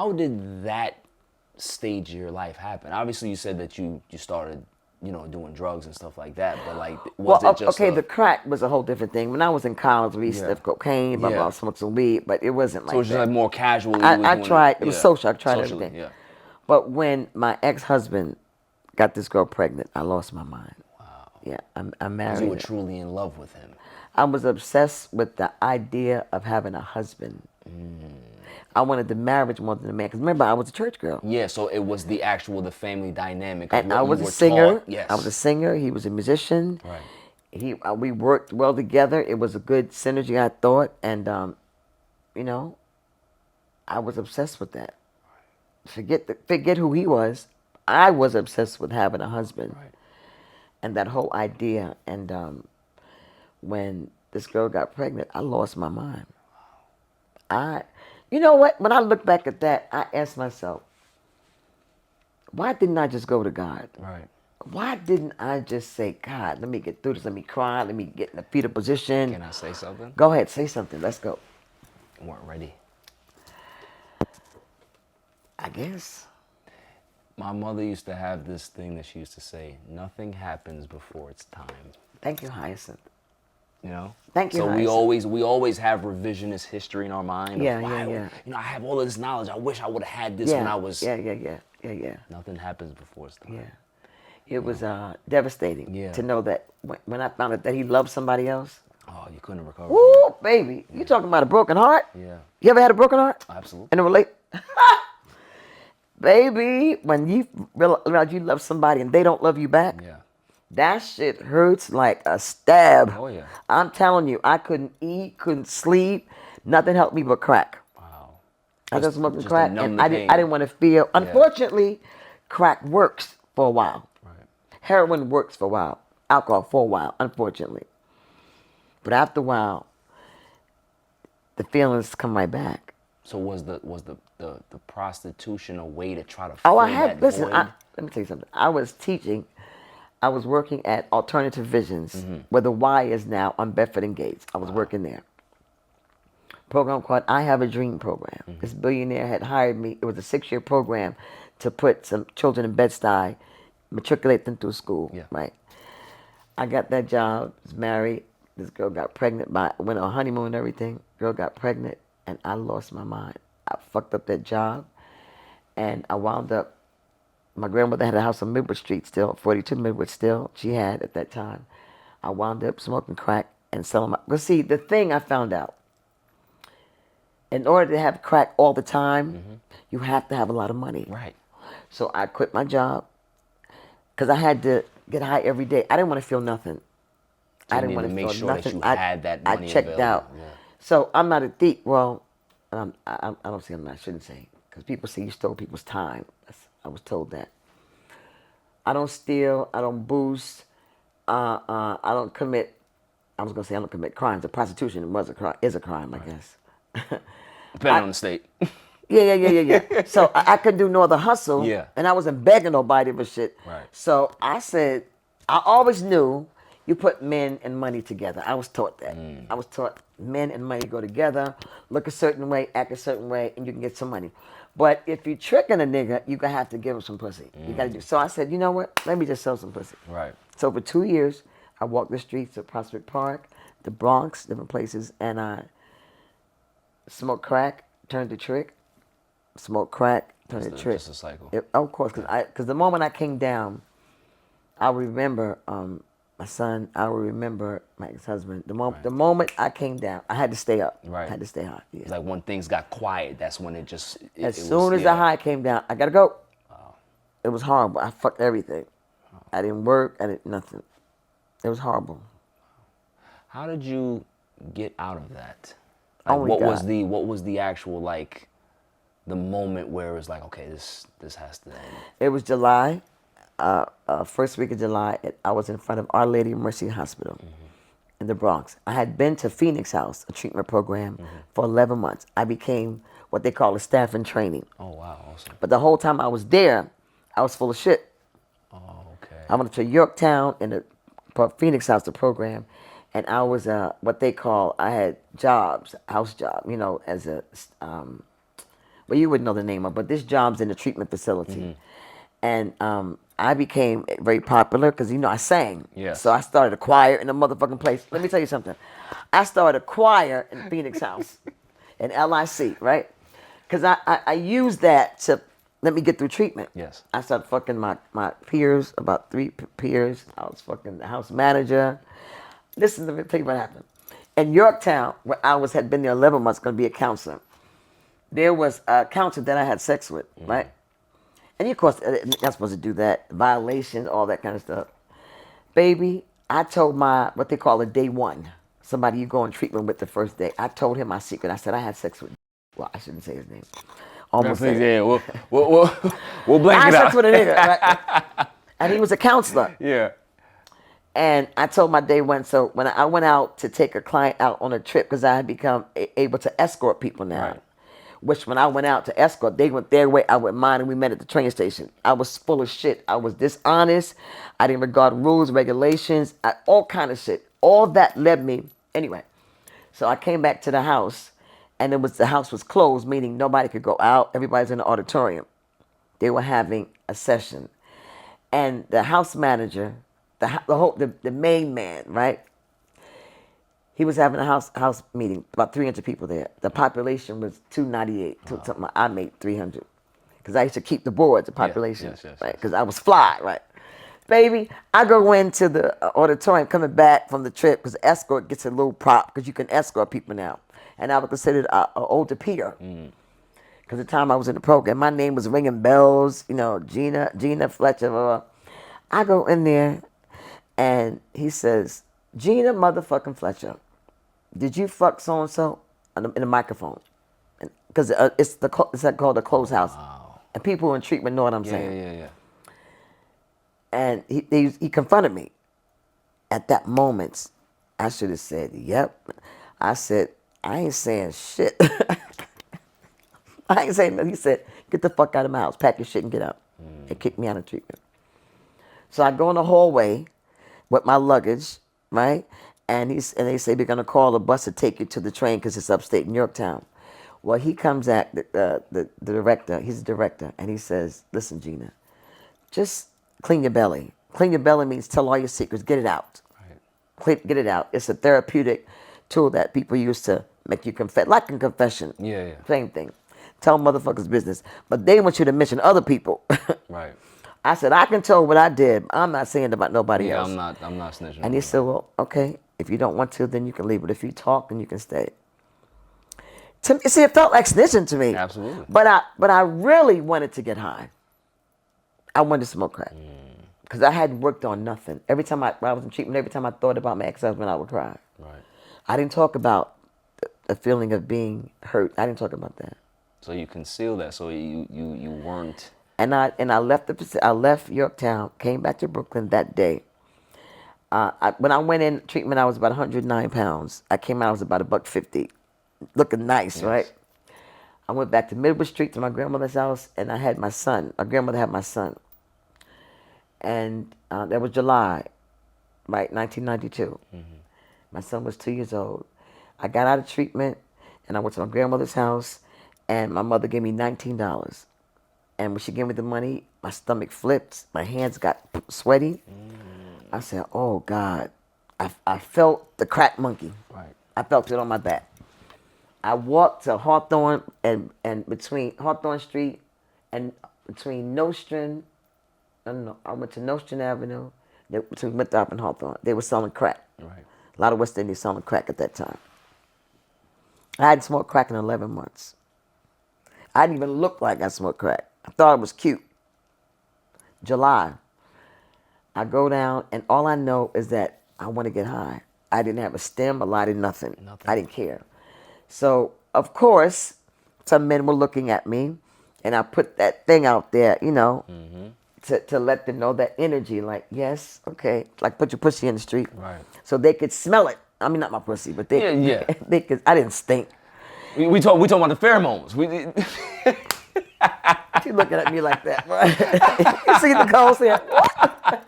How did that stage of your life happen? Obviously, you said that you started, doing drugs and stuff like that. But like, Well, was it just okay, a the crack was a whole different thing. When I was in college, we yeah, sniffed cocaine, blah, blah, yeah? smoked some weed, but it wasn't So like it's just that. like more casually you was I doing it. tried, it was Yeah, social, I tried socially. everything. Yeah. But when my ex-husband got this girl pregnant, I lost my mind. Yeah, I Because you married were her. truly in love with him. I was obsessed with the idea of having a husband. I wanted the marriage more than the man. Because remember, I was a church girl. Yeah. So it was the family dynamic of And I what you was a were taught. singer. I was a Yes. singer. He was a musician. Right. We worked well together. It was a good synergy, I thought. And, you know, I was obsessed with that. Forget who he was. I was obsessed with having a husband Right. and that whole idea. And when this girl got pregnant, I lost my mind. I, you know what? When I look back at that, I ask myself, why didn't I just go to God? Right. Why didn't I just say, God, let me get through this, let me cry, let me get in a fetal position. Can I say something? Go ahead, say something, let's go. You weren't ready. I guess. My mother used to have this thing that she used to say: "Nothing happens before it's time." Thank you, Hyacinth. You know. Thank you, So we Hyacinth. always we always have revisionist history in our mind of Yeah, yeah, why yeah. I have all of this knowledge. I wish I would have had this when Yeah, I was. yeah, yeah, yeah, yeah, yeah, Nothing happens before it's time. yeah. It was devastating Yeah. to know that when I found out that he loved somebody else. Oh, you couldn't recover from Woo, baby, you talking about a broken heart? it. Yeah. You ever had a broken heart? In Absolutely. a relate? Baby, when you realize you love somebody and they don't love you back, Yeah. that shit hurts like a stab. Oh yeah. I'm telling you, I couldn't eat, couldn't sleep. Nothing helped me but crack. Wow. I was smoking Just to crack, and numb the I pain. didn't want to feel. Yeah. Unfortunately, crack works for a while. Right. Heroin works for a while. Alcohol for a while, unfortunately. But after a while, the feelings come right back. So was the prostitution a way to try to Oh, I fill had, that listen, void? let me tell you something. I was teaching, I was working at Alternative Visions, where the Y is now on Bedford and Gates. I was working there. Program called I Have a Dream program. This billionaire had hired me. It was a 6-year program to put some children in Bed-Stuy, matriculate them through school, Yeah. right? I got that job, was married. This girl got pregnant, went on a honeymoon and everything. Girl got pregnant, and I lost my mind. I fucked up that job, and I wound up, my grandmother had a house on Midwood Street still, 42 Midwood still, she had at that time. I wound up smoking crack and selling but see, the thing I found out, in order to have crack all the time, you have to have a lot of money. Right. So I quit my job because I had to get high every day. I didn't want to feel nothing. So I you didn't need want to to make feel sure that nothing. you had that I money checked available. out. Yeah. So I'm not a thief. Well, I don't say I shouldn't say. Because people say you stole people's time. I was told that. I don't steal. I don't boost. I don't commit. I was going to say I don't commit crimes. The prostitution was a crime, is a crime, I Right. guess. Depending on the state. Yeah. So I couldn't do no other hustle, Yeah. and I wasn't begging nobody for shit. Right. So I said, I always knew you put men and money together. I was taught that. I was taught men and money go together, look a certain way, act a certain way, and you can get some money. But if you're tricking a nigga, you gonna have to give him some pussy. You gotta do. So I said, you know what? Let me just sell some pussy. Right. So for 2 years, I walked the streets of Prospect Park, the Bronx, different places, and I smoked crack, turned to trick. Smoke crack, turn to trick. Just a cycle. Of course, because the moment I came down, I remember my son. I remember my ex-husband. The moment I came down, I had to stay up. Right. I had to stay high. Yeah. Like when things got quiet, that's when it just As it soon was, as the yeah. high came down, I gotta go. It was horrible. I fucked everything. I didn't work. I didn't nothing. It was horrible. How did you get out of that? Like Only God. what was the actual like the moment where it was like, okay, this has to end. It was July, first week of July. I was in front of Our Lady of Mercy Hospital in the Bronx. I had been to Phoenix House, a treatment program, for 11 months. I became what they call a staff in training. Oh wow, awesome. But the whole time I was there, I was full of shit. Oh, okay. I went to Yorktown in the Phoenix House, the program, and I was what they call, I had jobs, house job, as a well, you wouldn't know the name of, but this job's in the treatment facility. And I became very popular because, I sang. Yes. So I started a choir in the motherfucking place. Let me tell you something. I started a choir in Phoenix House, in LIC, right? Because I used that to let me get through treatment. Yes. I started fucking my peers, about 3 peers. I was fucking the house manager. Listen, let me tell you what happened. In Yorktown, where had been there 11 months, going to be a counselor, there was a counselor that I had sex with, right? And of course, not supposed to do that. Violations, all that kind of stuff. Baby, I told what they call a day one, somebody you go in treatment with the first day. I told him my secret. I said I had sex with, well, I shouldn't say his name. Almost said it. Yeah, we'll blank I it had out. sex with a nigga, right? And he was a counselor. Yeah. And I told my day one, so when I went out to take a client out on a trip, because I had become able to escort people now. Right. Which when I went out to escort, they went their way, I went mine, and we met at the train station. I was full of shit. I was dishonest. I didn't regard rules, regulations, all kind of shit. All that led me, anyway. So I came back to the house, and the house was closed, meaning nobody could go out. Everybody's in the auditorium. They were having a session. And the house manager, the main man, right? He was having a house meeting, about 300 people there. The population was 298, something. I made 300, because I used to keep the boards, the population, right? Because I was fly, right? Baby, I go into the auditorium coming back from the trip, because the escort gets a little prop, because you can escort people now. And I was considered an older peer. Because the time I was in the program, my name was ringing bells, Gina Fletcher. Blah, blah. I go in there, and he says, Gina motherfucking Fletcher, did you fuck so and so in the microphone? Because it's called the closed house, and people who are in treatment know what I'm saying. Yeah. And he confronted me. At that moment, I should have said, "Yep." I said, "I ain't saying shit." I ain't saying nothing. He said, "Get the fuck out of my house, pack your shit and get out," and kicked me out of treatment. So I go in the hallway with my luggage, right? And they say they're gonna call a bus to take you to the train because it's upstate in Yorktown. Well, he comes at the director. He's the director, and he says, "Listen, Gina, just clean your belly. Clean your belly means tell all your secrets. Get it out. Right. Get it out. It's a therapeutic tool that people use to make you confess, like in confession. Yeah. Same thing. Tell motherfuckers business, but they want you to mention other people." Right. I said, "I can tell what I did. I'm not saying about nobody else." I'm not snitching. And he said, "Well, okay. If you don't want to, then you can leave. But if you talk, then you can stay." To me, see, it felt like snitching to me. Absolutely. But I really wanted to get high. I wanted to smoke crack. Because I hadn't worked on nothing. Every time when I was in treatment, every time I thought about my ex-husband, I would cry. Right. I didn't talk about the feeling of being hurt. I didn't talk about that. So you concealed that. So you weren't. And I left Yorktown, came back to Brooklyn that day. When I went in treatment, I was about 109 pounds. I came out, I was about $150, looking nice, yes. Right? I went back to Midwood Street to my grandmother's house, and I had my son. My grandmother had my son. And that was July, right, 1992. My son was 2 years old. I got out of treatment, and I went to my grandmother's house, and my mother gave me $19. And when she gave me the money, my stomach flipped. My hands got sweaty. I said, "Oh, God." I felt the crack monkey. Right. I felt it on my back. I walked to Hawthorne and between Hawthorne Street and between Nostrand. I went to Nostrand Avenue, between Winthrop and Hawthorne. They were selling crack. Right. A lot of West Indians selling crack at that time. I hadn't smoked crack in 11 months. I didn't even look like I smoked crack. I thought it was cute. July. I go down, and all I know is that I want to get high. I didn't have a stem, a lighter, nothing. I didn't care. So, of course, some men were looking at me, and I put that thing out there, to let them know that energy, like, yes, okay, like put your pussy in the street. Right. So they could smell it. I mean, not my pussy, but they could, I didn't stink. We talking about the pheromones. She looking at me like that, right? You see the cold saying, what?